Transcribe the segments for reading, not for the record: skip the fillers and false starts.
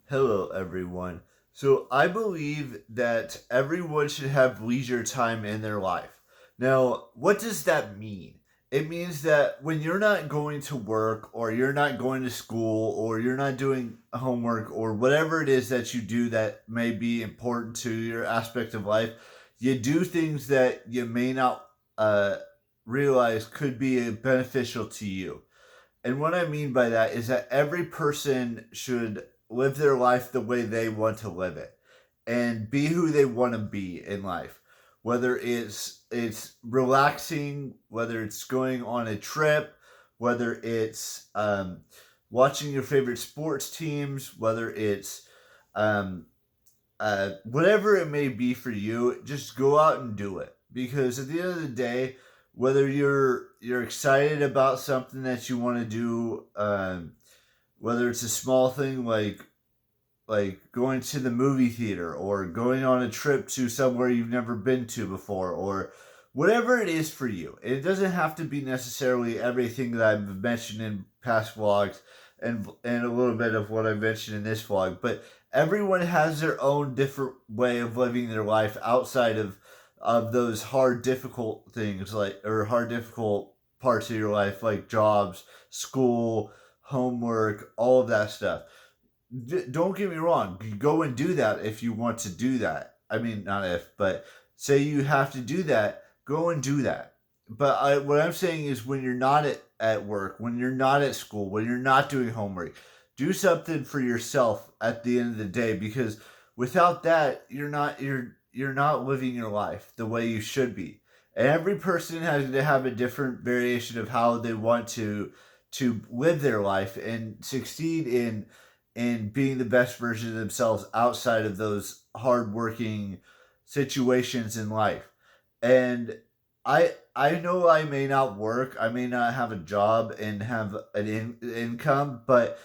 Hello, everyone. So, I believe that everyone should have leisure time in their life. Now, what does that mean? It means that when you're not going to work, or you're not going to school, or you're not doing homework, or whatever it is that you do that may be important to your aspect of life, you do things that you may not uh, realize could be beneficial to you. And what I mean by that is that every person should live their life the way they want to live it and be who they want to be in life. Whether it's relaxing, whether it's going on a trip, whether it's watching your favorite sports teams, whether it's um, whatever it may be for you, just go out and do it. Because at the end of the day, whether you're excited about something that you want to do, whether it's a small thing like going to the movie theater or going on a trip to somewhere you've never been to before, or whatever it is for you. It doesn't have to be necessarily everything that I've mentioned in past vlogs and a little bit of what I mentioned in this vlog, but everyone has their own different way of living their life outside of those hard difficult things, like, or hard difficult parts of your life, like jobs, school, homework, all of that stuff. Don't get me wrong, go and do that if you want to do that. I mean, not if, but say you have to do that, go and do that. But what I'm saying is, when you're not at work, when you're not at school, when you're not doing homework, do something for yourself at the end of the day, because without that, you're not living your life the way you should be. And every person has to have a different variation of how they want to live their life and succeed in being the best version of themselves outside of those hardworking situations in life. And I know I may not work, I may not have a job and have income, but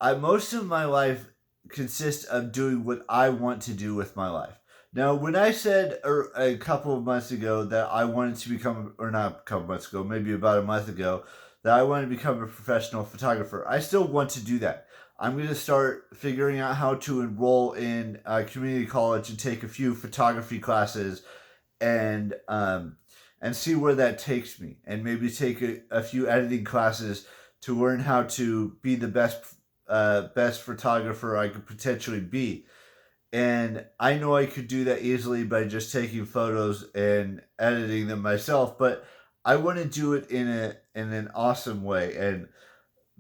I most of my life consists of doing what I want to do with my life. Now, when I said a couple of months ago that I wanted to become, or not a couple months ago, maybe about a month ago, that I wanted to become a professional photographer, I still want to do that. I'm going to start figuring out how to enroll in community college and take a few photography classes and see where that takes me, and maybe take a few editing classes to learn how to be the best photographer I could potentially be. And I know I could do that easily by just taking photos and editing them myself, but I want to do it in an awesome way and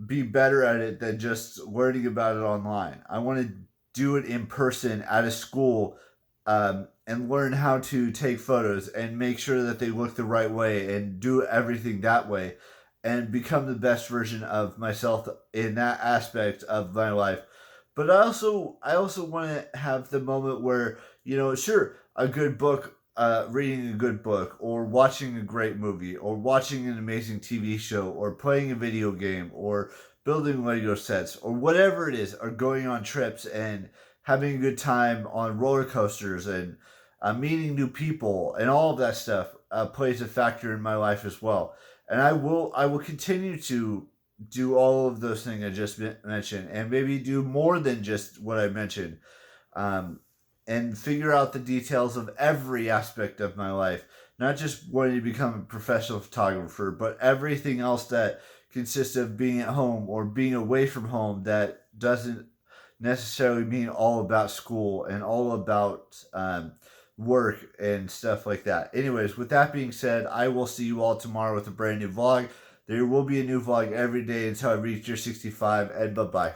be better at it than just learning about it online. I want to do it in person at a school, and learn how to take photos and make sure that they look the right way and do everything that way and become the best version of myself in that aspect of my life. But I also want to have the moment where, sure, a good book, reading a good book, or watching a great movie, or watching an amazing TV show, or playing a video game, or building Lego sets, or whatever it is, or going on trips and having a good time on roller coasters and meeting new people and all of that stuff plays a factor in my life as well. And I will continue to do all of those things I just mentioned, and maybe do more than just what I mentioned, um, and figure out the details of every aspect of my life, not just wanting to become a professional photographer, but everything else that consists of being at home or being away from home that doesn't necessarily mean all about school and all about work and stuff like that. Anyways, with that being said, I will see you all tomorrow with a brand new vlog. There will be a new vlog every day until I reach your 65, and bye bye.